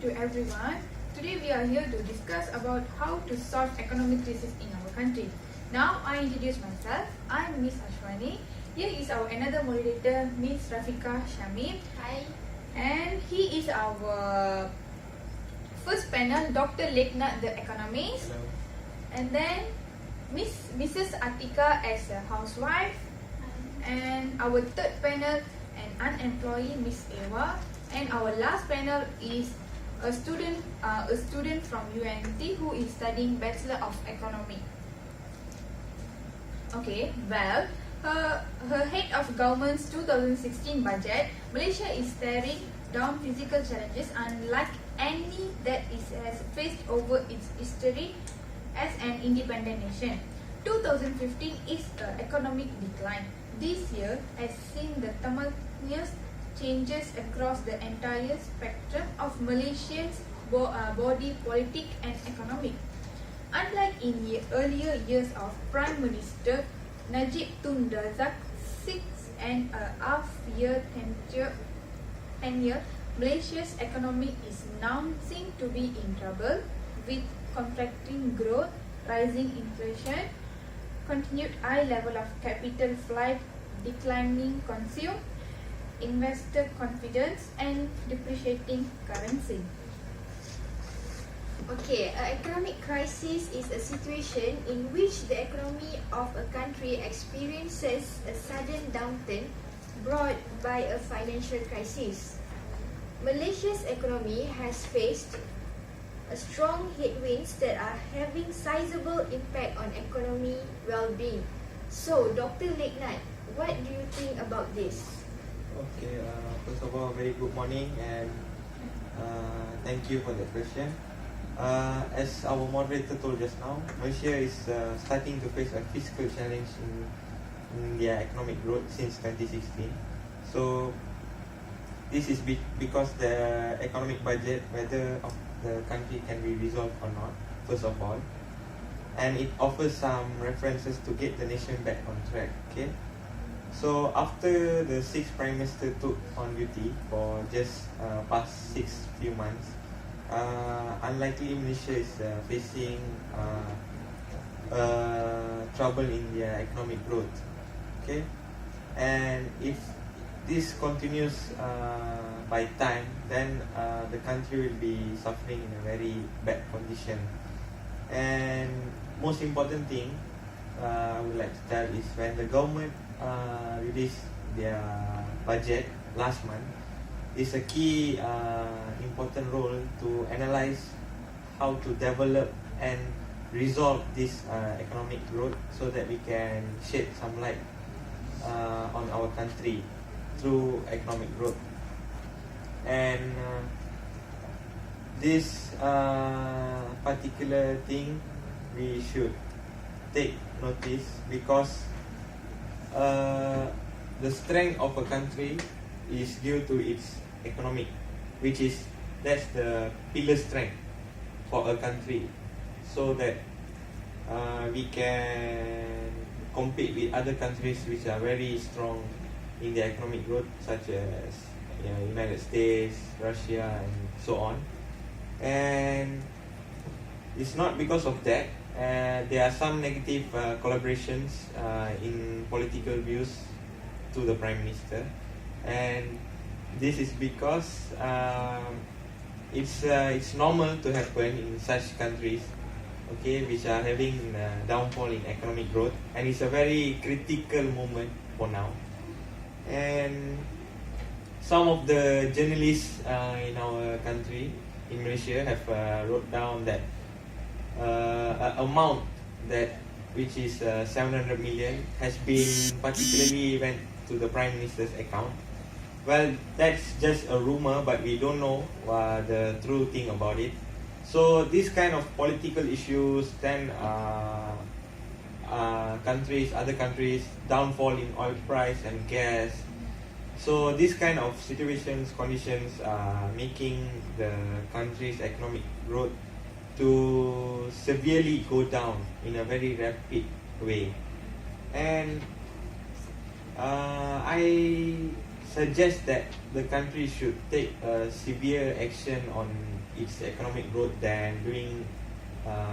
to everyone. Today we are here to discuss about how to solve economic crisis in our country. Now I introduce myself. I'm Miss Ashwani. Here is our another moderator, Miss Rafika Shamim. Hi. And he is our first panel, Dr. Leknath, the economist. Hello. And then Mrs. Atika as a housewife. And our third panel, an unemployed Miss Eva. And our last panel is a student from UNT who is studying Bachelor of Economy. Okay, well, her head of government's 2016 budget, Malaysia is staring down physical challenges unlike any that it has faced over its history as an independent nation. 2015 is an economic decline. This year has seen the tumultuous changes across the entire spectrum of Malaysians' body politic and economic. Unlike in earlier years of Prime Minister Najib Tun Razak's 6.5-year tenure, Malaysia's economy is now seen to be in trouble with contracting growth, rising inflation, continued high level of capital flight, declining consumer, investor confidence, and depreciating currency. Okay, an economic crisis is a situation in which the economy of a country experiences a sudden downturn brought by a financial crisis. Malaysia's economy has faced a strong headwinds that are having sizable impact on economy well-being. So, Dr. Leknath, what do you think about this? Okay, first of all, very good morning and thank you for the question. As our moderator told just now, Malaysia is starting to face a fiscal challenge in their economic growth since 2016. So, this is because the economic budget, whether of the country can be resolved or not, first of all. And it offers some references to get the nation back on track, okay? So after the 6th Prime Minister took on duty for just past few months, unlikely Malaysia is facing trouble in their economic growth. Okay, and if this continues by time, then the country will be suffering in a very bad condition. And most important thing I would like to tell is when the government released their budget last month, is a key important role to analyze how to develop and resolve this economic growth so that we can shed some light on our country through economic growth. And this particular thing we should take notice because the strength of a country is due to its economic, that's the pillar strength for a country, so that we can compete with other countries which are very strong in their economic growth, such as United States, Russia, and so on. And it's not because of that. There are some negative collaborations in political views to the Prime Minister, and this is because it's normal to happen in such countries, okay, which are having downfall in economic growth, and it's a very critical moment for now. And some of the journalists in our country, in Malaysia, have wrote down that amount which is 700 million has been particularly went to the Prime Minister's account. Well, that's just a rumor, but we don't know the true thing about it. So this kind of political issues, then other countries, downfall in oil price and gas. So this kind of conditions are making the country's economic growth to severely go down in a very rapid way. And I suggests that the country should take severe action on its economic growth than doing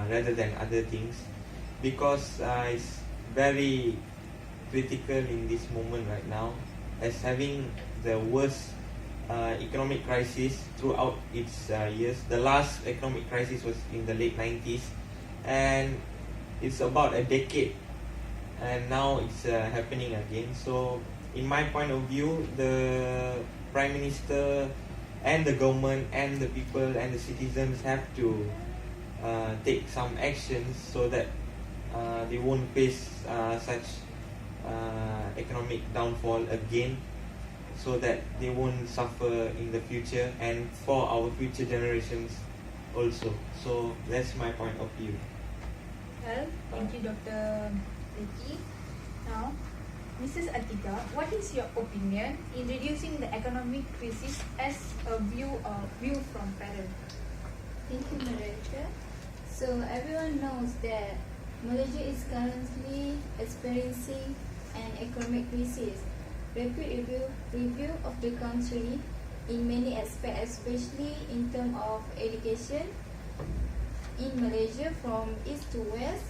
rather than other things, because it's very critical in this moment right now, as having the worst economic crisis throughout its years. The last economic crisis was in the late 90s, and it's about a decade, and now it's happening again. So in my point of view, the Prime Minister and the government and the people and the citizens have to take some actions so that they won't face such economic downfall again, so that they won't suffer in the future and for our future generations also. So that's my point of view. Well, thank you, Dr. Ricky. Now, Mrs. Atika, what is your opinion in reducing the economic crisis as a view from parents? Thank you, moderator. So everyone knows that Malaysia is currently experiencing an economic crisis. Rapid review of the country in many aspects, especially in terms of education in Malaysia, from east to west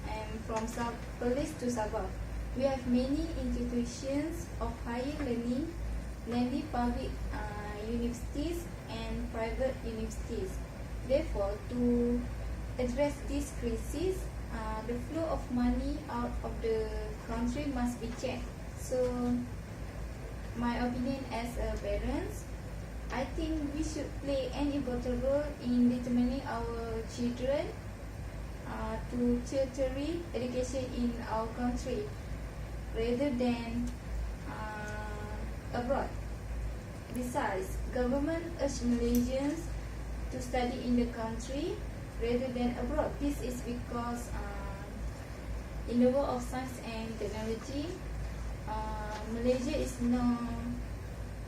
and from Perlis to Sabah. We have many institutions of higher learning, namely public universities and private universities. Therefore, to address this crisis, the flow of money out of the country must be checked. So, my opinion as a parent, I think we should play an important role in determining our children to tertiary education in our country rather than abroad. Besides, government urge Malaysians to study in the country rather than abroad. This is because in the world of science and technology, Malaysia is no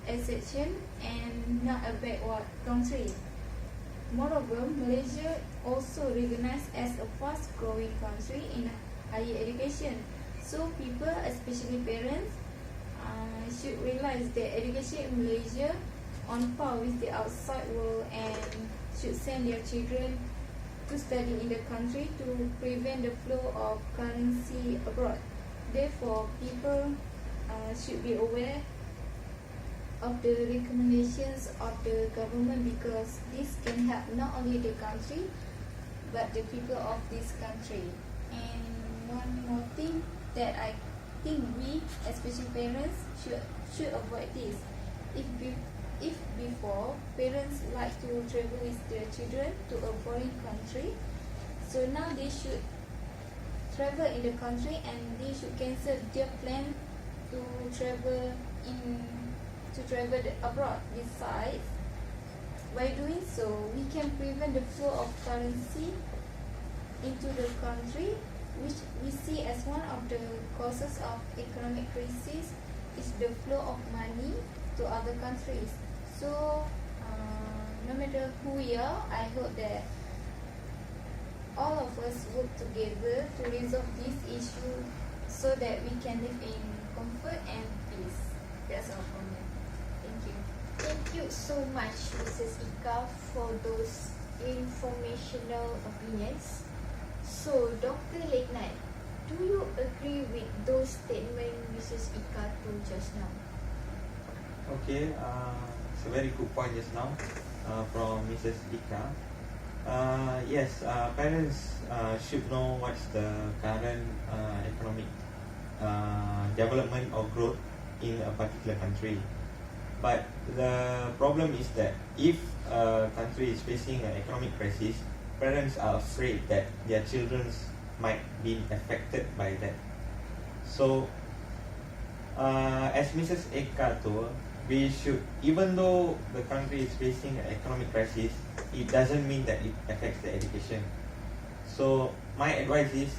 exception and not a backward country. Moreover, Malaysia also recognized as a fast-growing country in higher education. So people, especially parents, should realize that education in Malaysia on par with the outside world and should send their children to study in the country to prevent the flow of currency abroad. Therefore, people should be aware of the recommendations of the government, because this can help not only the country but the people of this country. And one more thing that I think we, especially parents, should avoid this. If before parents like to travel with their children to a foreign country, so now they should travel in the country and they should cancel their plan to travel abroad. Besides, by doing so, we can prevent the flow of currency into the country, which we see as one of the causes of economic crisis is the flow of money to other countries. So, no matter who we are, I hope that all of us work together to resolve this issue so that we can live in comfort and peace. That's all from me. Thank you. Thank you so much, Mrs. Ika, for those informational opinions. So, Dr. Leknat, do you agree with those statements Mrs. Ika told just now? Okay, it's a very good point just now from Mrs. Ika. Yes, parents should know what's the current economic development or growth in a particular country. But the problem is that if a country is facing an economic crisis, parents are afraid that their children might be affected by that. So, as Mrs. Eka told, we should, even though the country is facing an economic crisis, it doesn't mean that it affects the education. So, my advice is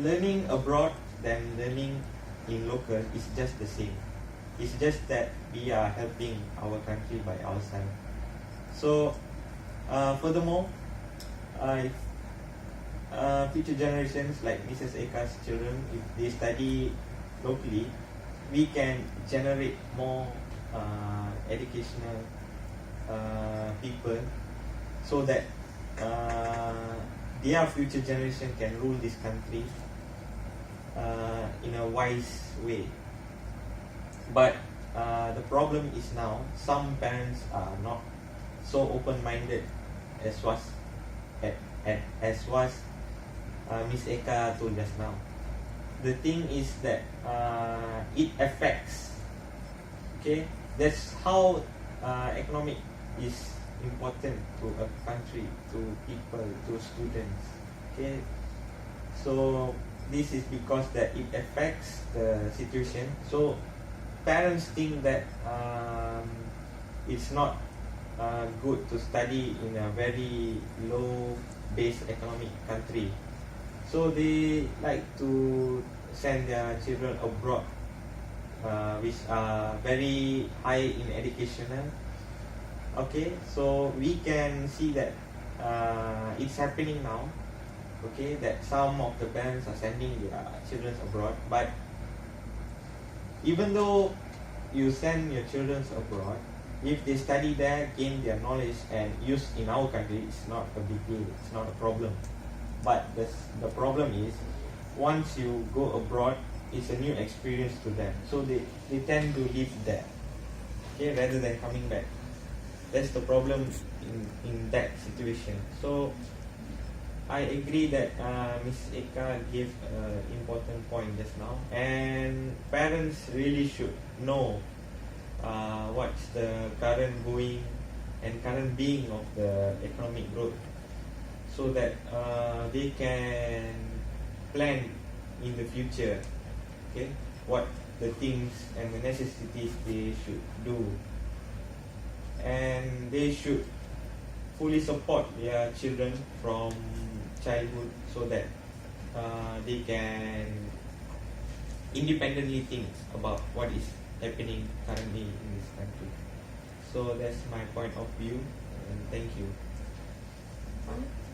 learning abroad than learning in local is just the same. It's just that we are helping our country by ourselves. So, furthermore, future generations like Mrs. Eka's children, if they study locally, we can generate more educational people, so that their future generation can rule this country in a wise way. But the problem is now some parents are not so open-minded as was Miss Eka told just now. The thing is that it affects. Okay, that's how economic is important to a country, to people, to students. Okay, so this is because that it affects the situation. So parents think that it's not good to study in a very low base economic country, so they like to send their children abroad, which are very high in educational. Okay, so we can see that it's happening now. Okay, that some of the parents are sending their children abroad, but even though you send your children abroad, if they study there, gain their knowledge and use in our country, it's not a big deal, it's not a problem. But the problem is, once you go abroad, it's a new experience to them, so they tend to live there, okay, rather than coming back. That's the problem in that situation. So I agree that Ms. Eka gave an important point just now, and parents really should know what's the current going and current being of the economic growth, so that they can plan in the future, okay, what the things and the necessities they should do, and they should fully support their children from childhood, so that they can independently think about what is happening currently in this country. So that's my point of view, and thank you.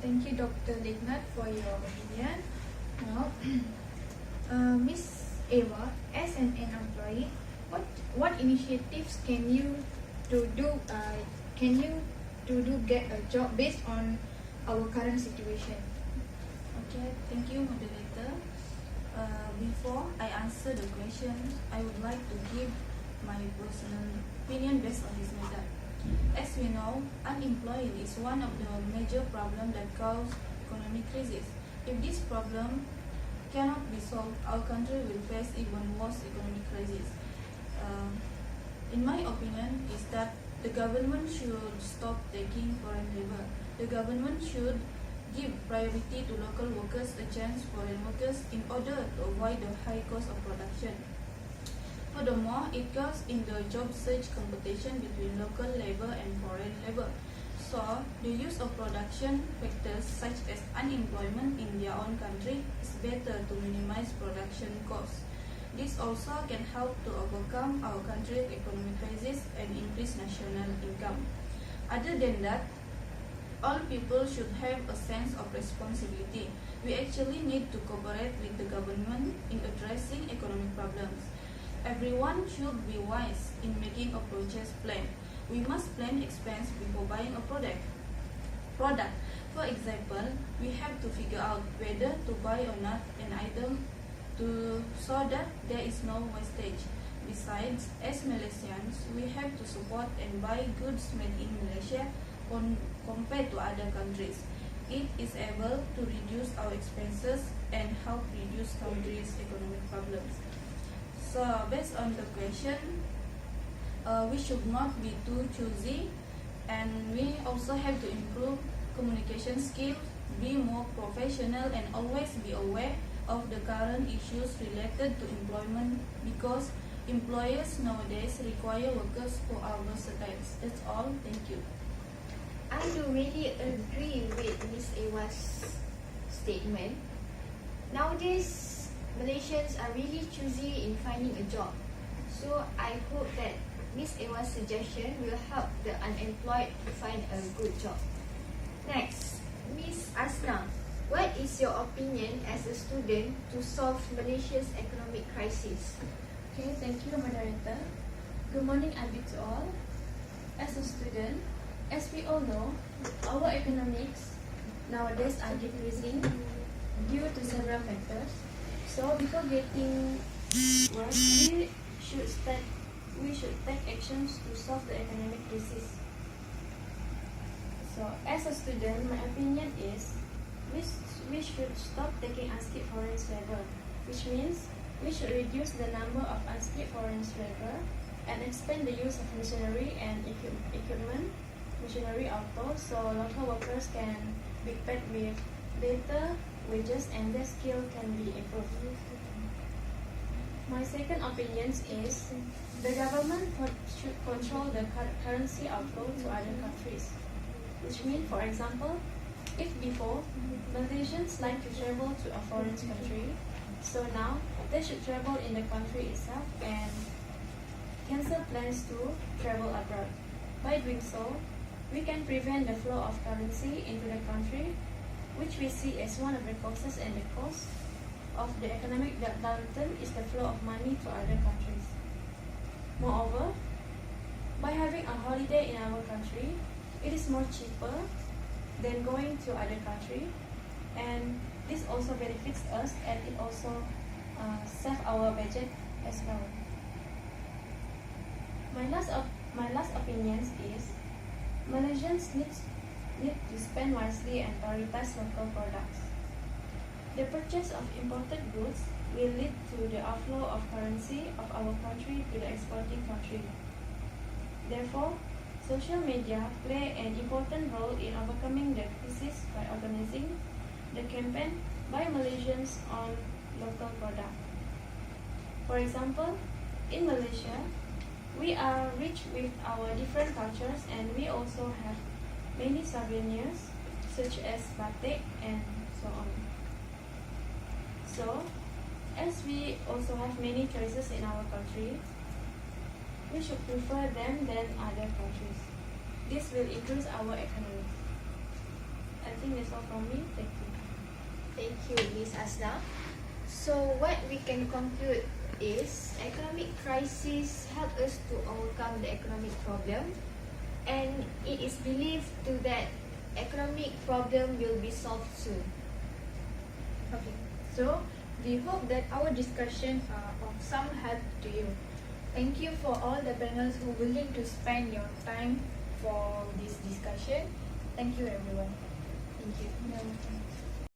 Thank you, Dr. Legnat, for your opinion. Now, Miss Eva, as an employee, what initiatives can you to do get a job based on our current situation? Okay, thank you, moderator. Before I answer the question, I would like to give my personal opinion based on this matter. As we know, unemployment is one of the major problems that cause economic crisis. If this problem cannot be solved, our country will face even worse economic crisis. In my opinion, is that the government should stop taking foreign labor. The government should give priority to local workers a chance foreign workers in order to avoid the high cost of production. Furthermore, it goes in the job search competition between local labor and foreign labor. So, the use of production factors such as unemployment in their own country is better to minimize production costs. This also can help to overcome our country's economic crisis and increase national income. Other than that, all people should have a sense of responsibility. We actually need to cooperate with the government in addressing economic problems. Everyone should be wise in making a purchase plan. We must plan expense before buying a product. For example, we have to figure out whether to buy or not an item so that there is no wastage. Besides, as Malaysians, we have to support and buy goods made in Malaysia compared to other countries. It is able to reduce our expenses and help reduce countries' economic problems. So, based on the question, we should not be too choosy, and we also have to improve communication skills, be more professional, and always be aware of the current issues related to employment, because employers nowadays require workers who are versatile. That's all. Thank you. I do really agree with Ms. Ewa's statement. Nowadays, Malaysians are really choosy in finding a job. So I hope that Ms. Ewa's suggestion will help the unemployed to find a good job. Next, Ms. Asna, what is your opinion as a student to solve Malaysia's economic crisis? Okay, thank you, moderator. Good morning, Abi, to all. As a student, as we all know, our economics nowadays are decreasing due to several factors. So, before getting worse, we should take actions to solve the economic crisis. So, as a student, my opinion is we should stop taking unskilled foreign labor, which means we should reduce the number of unskilled foreign labor and expand the use of machinery and equipment, machinery output, so local workers can be paid with better wages and their skill can be improved. My second opinion is the government should control the currency outflow to other countries, which means, for example, if before Malaysians like to travel to a foreign country, so now they should travel in the country itself and cancel plans to travel abroad. By doing so, we can prevent the flow of currency into the country, which we see as one of the causes, and the cause of the economic downturn is the flow of money to other countries. Moreover, by having a holiday in our country, it is more cheaper than going to other country, and this also benefits us and it also save our budget as well. My last opinion is Malaysians need to spend wisely and prioritize local products. The purchase of imported goods will lead to the outflow of currency of our country to the exporting country. Therefore, social media play an important role in overcoming the crisis by organizing the campaign by Malaysians on local products. For example, in Malaysia, we are rich with our different cultures and we also have many souvenirs such as batik and so on. So, as we also have many choices in our country, we should prefer them than other countries. This will increase our economy. I think that's all from me. Thank you. Thank you, Ms. Asna. So what we can conclude is economic crisis help us to overcome the economic problem, and it is believed to that economic problem will be solved soon. Okay, so we hope that our discussion are of some help to you. Thank you for all the panels who are willing to spend your time for this discussion. Thank you, everyone. Thank you. You're welcome.